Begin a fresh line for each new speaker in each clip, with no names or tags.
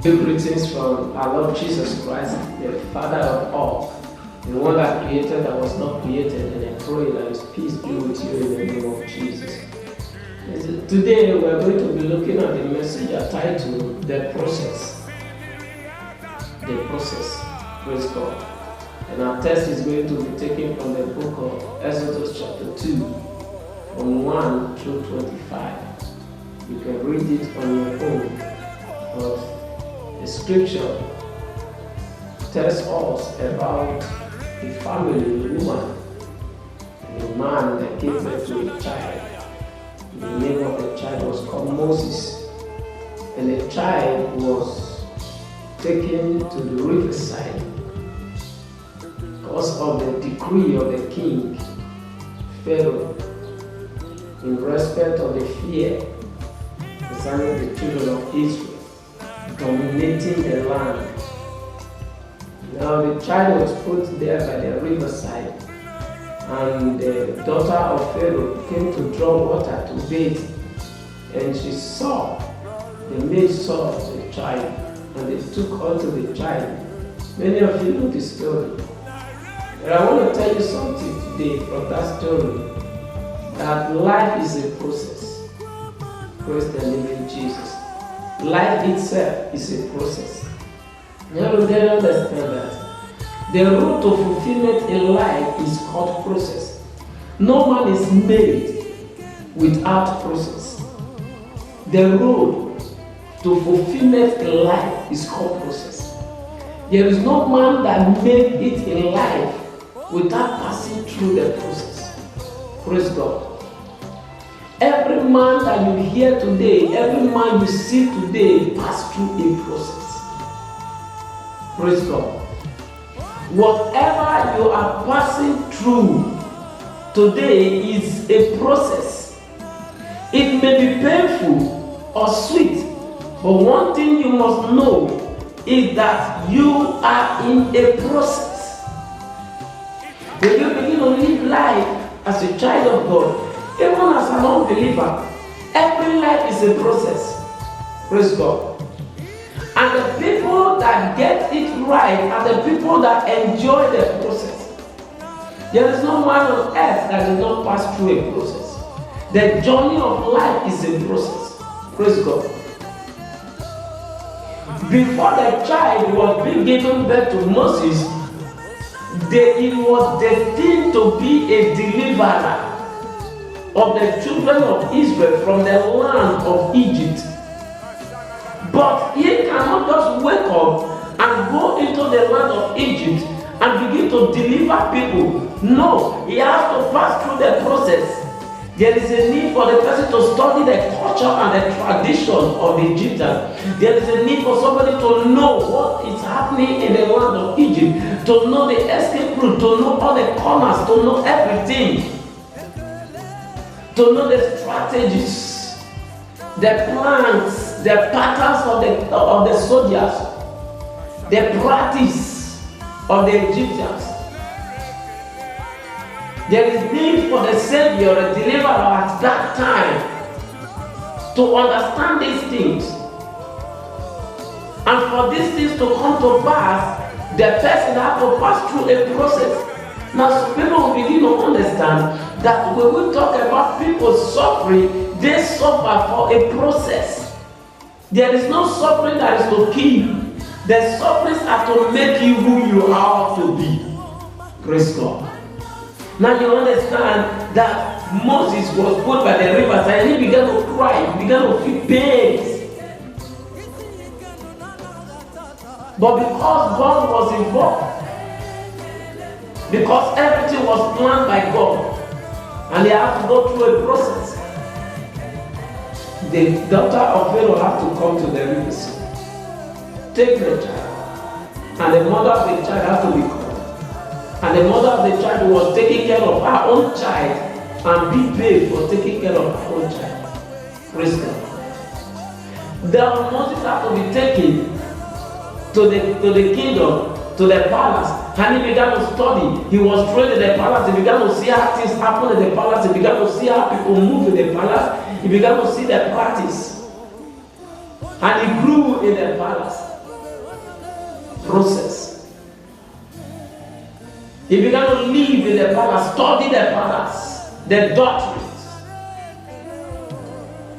Give greetings from our Lord Jesus Christ, the Father of all, the one that created that was not created, and I pray that His peace be with you in the name of Jesus. Today we are going to be looking at the message titled The Process. The Process. Praise God. And our text is going to be taken from the book of Exodus chapter 2, from 1 through 25. You can read it on your own. But the scripture tells us about a family, a woman, and a man that gave birth to a child. The name of the child was called Moses. And the child was taken to the riverside because of the decree of the king, Pharaoh, in respect of the fear concerning the children of Israel dominating the land. Now the child was put there by the riverside, and the daughter of Pharaoh came to draw water to bathe, and she saw, the maid saw the child, and they took unto the child. Many of you know the story. But I want to tell you something today from that story, that life is a process. Praise the living Jesus. Life itself is a process. You have to understand that the road to fulfillment in life is called process. No man is made without process. The road to fulfillment in life is called process. There is no man that made it in life without passing through the process. Praise God. Every man that you hear today, every man you see today pass through a process. Praise God. Whatever you are passing through today is a process. It may be painful or sweet, but one thing you must know is that you are in a process. When you begin to live life as a child of God, even as an unbeliever, every life is a process. Praise God. And the people that get it right are the people that enjoy the process. There is no man on earth that did not pass through a process. The journey of life is a process. Praise God. Before the child was being given birth to Moses, it was destined to be a deliverer of the children of Israel from the land of Egypt. But he cannot just wake up and go into the land of Egypt and begin to deliver people. No, he has to pass through the process. There is a need for the person to study the culture and the tradition of the Egyptians. There is a need for somebody to know what is happening in the land of Egypt, to know the escape route, to know all the corners, to know everything. To know the strategies, the plans, the patterns of the soldiers, the practice of the Egyptians. There is need for the Savior, the deliverer at that time to understand these things. And for these things to come to pass, the person has to pass through a process. Now, some people will begin to understand that when we talk about people suffering, they suffer for a process. There is no suffering that is to kill you. The sufferings are to make you who you are to be. Praise God. Now you understand that Moses was put by the riverside and he began to cry, he began to feel pain. But because God was involved, because everything was planned by God, and they have to go through a process, the daughter of Pharaoh had to come to the riverside, take the child, and the mother of the child had to be called. And the mother of the child was taking care of her own child and be paid for taking care of her own child. Praise God. Then Moses had to be taken to the kingdom, to the palace, and he began to study. He was trained in the palace. He began to see how things happen in the palace. He began to see how people move in the palace. He began to see the practice. And he grew in the palace. process. He began to live in the palace, study the palace, the doctrines,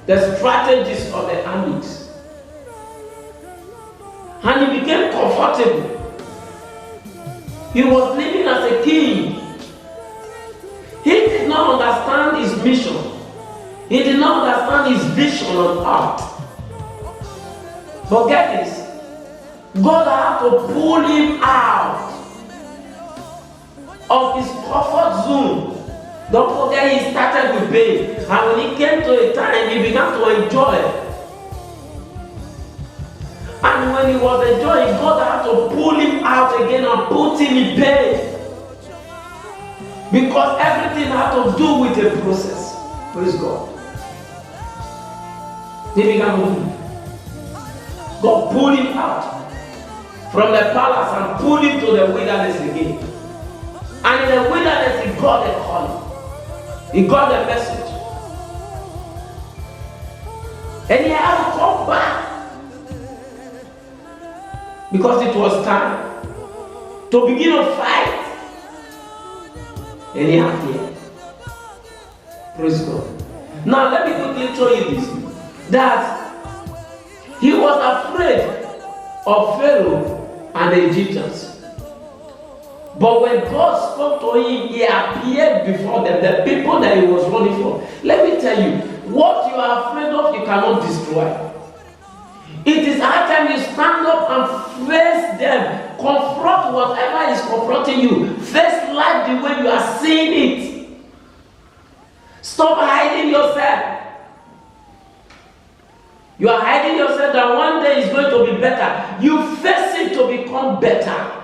the strategies of the armies. And he became comfortable. He was living as a king. He did not understand his mission. He did not understand his vision on earth. But get this, God had to pull him out of his comfort zone. Don't forget, he started with pain. And when he came to a time, he began to enjoy. And when he was enjoying, God had to pull him out again and put him in pain. Because everything had to do with a process. Praise God. He began to move. God pulled him out from the palace and pulled him to the wilderness again. And in the wilderness, he got a calling. He got a message. And he had to come back. Because it was time to begin a fight. And he had here. Praise God. Now let me quickly show you this. That he was afraid of Pharaoh and the Egyptians. But when God spoke to him, he appeared before them, the people that he was running from. Let me tell you, what you are afraid of, you cannot destroy. It is high time you stand up and face them. Confront whatever is confronting you. Face life the way you are seeing it. Stop hiding yourself. You are hiding yourself that one day is going to be better. You face it to become better.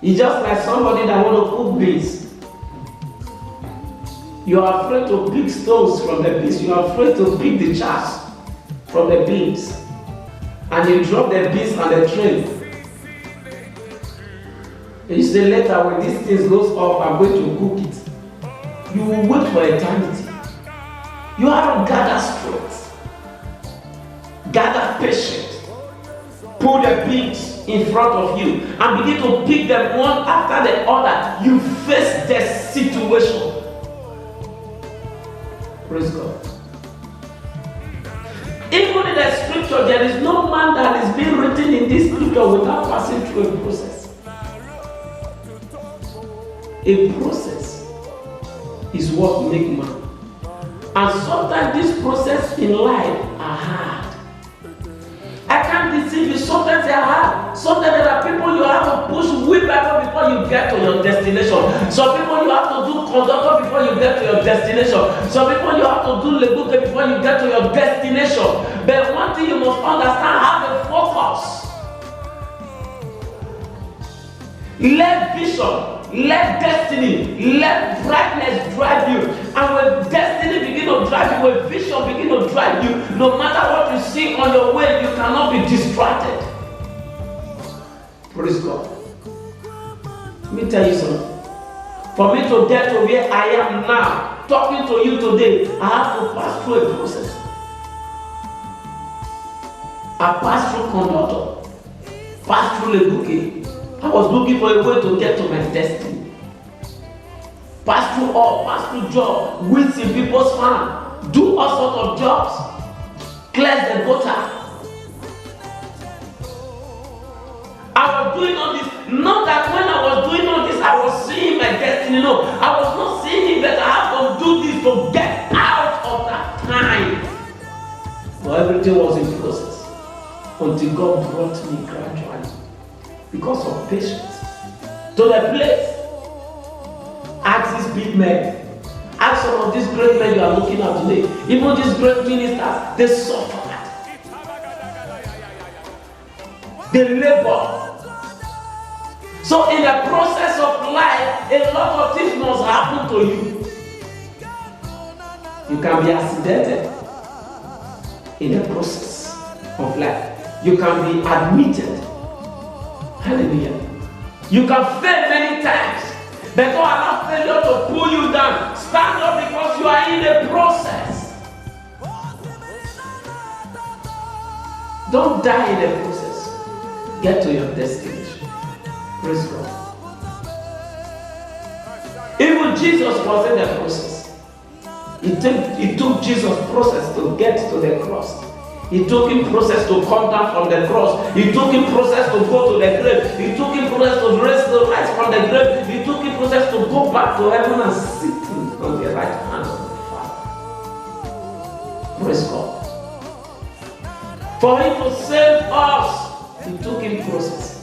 It's just like somebody that want to cook beans. You are afraid to pick stones from the beans. You are afraid to pick the chaff from the beans. And you drop the beans on the tray. And you say later when these things goes off, I'm going to cook it. You will wait for eternity. You have to gather strength. Gather patience. Put the beans in front of you and begin to pick them one after the other. You face the situation. Praise God. Even in the scripture, there is no man that is being written in this scripture without passing through a process. A process is what makes man. And sometimes this process in life are hard. I can't deceive you, sometimes they are hard. Sometimes there are people you have to push wheelbarrow before you get to your destination. Some people you have to do conductor before you get to your destination. Some people you have to do lebuke before you get to your destination. But one thing you must understand, have a focus. Let vision, let destiny, let brightness drive you. And when destiny begin to drive you, when vision begin to drive you, no matter what you see on your way, you cannot be distracted. Praise God. Let me tell you something. For me to get to where I am now, talking to you today, I have to pass through a process. I passed through conductor, passed through the bouquet. I was looking for a way to get to my destiny. Pass through all, pass through job, weeds in people's farm, do all sorts of jobs, cleanse the gutter. I was doing all this, not that when I was doing all this, I was seeing my destiny. No, I was not seeing it, but I have to do this to get out of that time. But everything was in process until God brought me gradually. Because of patience. To the place. Ask these big men. Ask some of these great men you are looking at today. Even these great ministers, they suffer. They labor. So in the process of life, a lot of things must happen to you. You can be accidented in the process of life. You can be admitted. Hallelujah. You can fail many times, but don't allow failure to pull you down. Stand up because you are in the process. Don't die in the process. Get to your destination. Praise God. Even Jesus was in the process. It took Jesus' process to get to the cross. It took him process to come down from the cross. It took him process to go to the grave. It took him process to rise from the grave. It took him process to go back to heaven and sit on the right hand of the Father. Praise God. For him to save us, it took him process.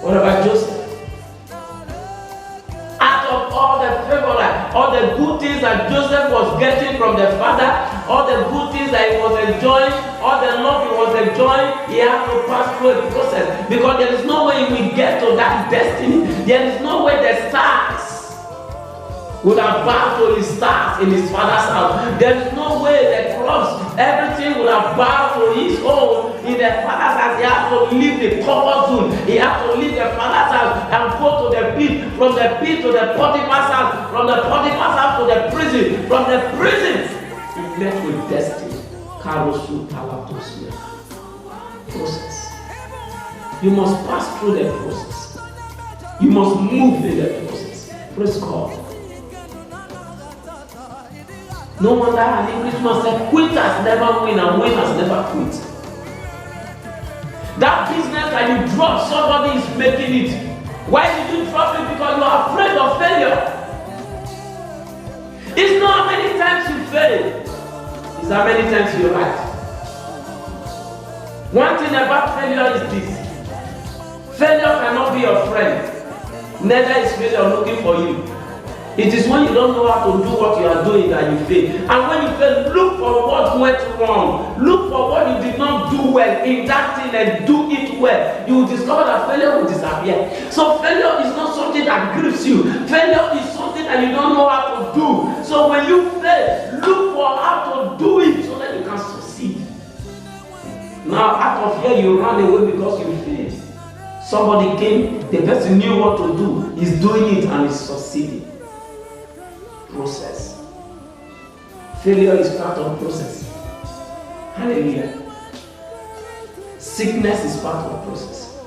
What about Joseph? Out of all the favor, all the good things that Joseph was getting from the father, all the good things that he was enjoying, all the love he was enjoying, he had to pass through a process. Because there is no way we get to that destiny. There is no way the stars would have bowed to his stars in his father's house. There is no way the crops, everything would have bowed to his own in the father's house. He had to leave the comfort zone. He had to leave the father's house and go to the pit. From the pit to the Potiphar's house. From the Potiphar's house to the prison. From the prison, he met with destiny. Karosu Palatosia. Process. You must pass through the process. You must move in the process. Praise God. No wonder an Englishman said, quitters never win and winners never quit. That business that you drop, somebody is making it. Why did you drop it? Because you are afraid of failure. It's not how many times you fail, it's how many times you write. One thing about failure is this: failure cannot be your friend. Neither is failure looking for you. It is when you don't know how to do what you are doing that you fail. And when you fail, look for what went wrong. Look for what you did not do well in that thing and do it well. You will discover that failure will disappear. So failure is not something that grieves you. Failure is something that you don't know how to do. So when you fail, look for how to do it so that you can succeed. Now out of here you run away because you failed. Somebody came, the person knew what to do, he's doing it and is succeeding. Process. Failure is part of process. Hallelujah. Sickness is part of process.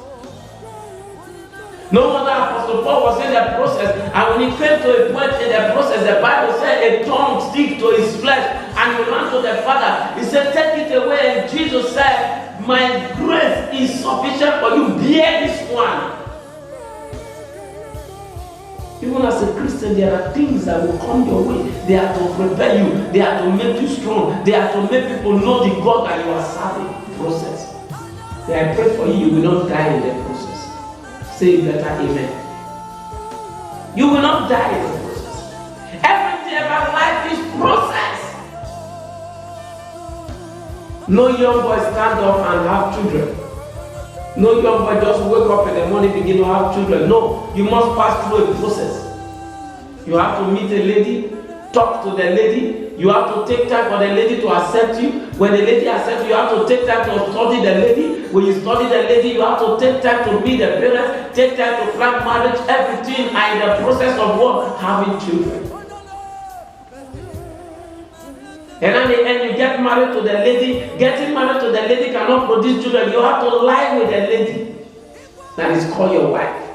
No wonder Apostle Paul was in the process, and when he came to a point in the process, the Bible said a tongue stick to his flesh, and he ran to the Father. He said, take it away, and Jesus said, my grace is sufficient for you. Bear this one. Even as a Christian, there are things that will come your way. They are to prepare you. They are to make you strong. They are to make people know the God that you are serving. Process. I pray for you, you will not die in the process. Say better amen. You will not die in the process. Everything about life is process. No young boy stand up and have children. No young boy just wake up in the morning begin to have children. No, you must pass through a process. You have to meet a lady, talk to the lady. You have to take time for the lady to accept you. When the lady accepts you, you have to take time to study the lady. When you study the lady, you have to take time to meet the parents, take time to plan marriage, everything, and in the process of what? Having children. And at the end, you get married to the lady. Getting married to the lady cannot produce children. You have to lie with the lady. That is called your wife.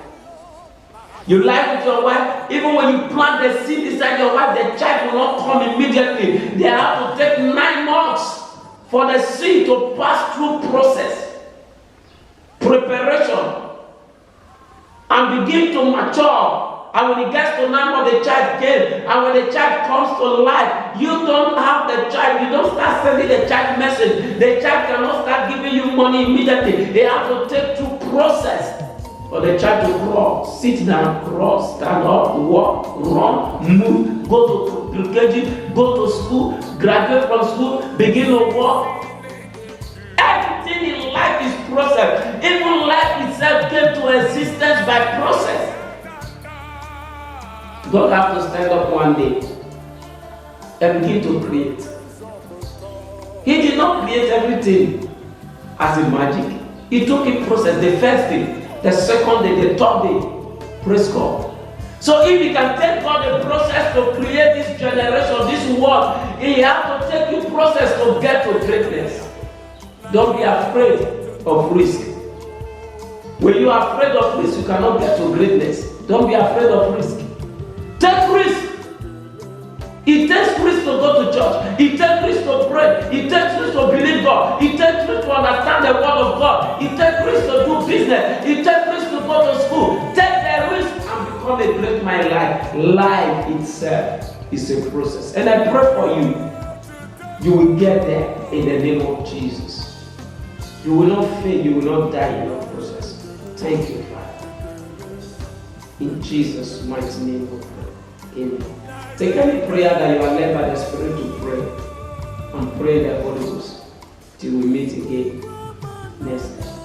You lie with your wife. Even when you plant the seed inside your wife, the child will not come immediately. They have to take 9 months for the seed to pass through process, preparation, and begin to mature. And when it gets to 9 months, the child came. And when the child comes to life, you don't have the child. You don't start sending the child message. The child cannot start giving you money immediately. They have to take through process for the child to crawl, sit down, crawl, stand up, walk, run, move, go to KG, go to school, graduate from school, begin to walk. Everything in life is process. Even life itself came to existence by process. God has to stand up one day and begin to create. He did not create everything as a magic. He took a process, the first day, the second day, the third day. Praise God. So if he can take God the process to create this generation, this world, he has to take you process to get to greatness. Don't be afraid of risk. When you are afraid of risk, you cannot get to greatness. Don't be afraid of risk. Take risk. It takes risk to go to church. It takes risk to pray. It takes risk to believe God. It takes risk to understand the word of God. It takes risk to do business. It takes risk to go to school. Take the risk and become a great man. Life itself is a process. And I pray for you. You will get there in the name of Jesus. You will not fail. You will not die in your process. Thank you, Father. In Jesus' mighty name we pray. Amen. Take any prayer that you are led by the Spirit to pray, and pray the Holy Ghost till we meet again next time.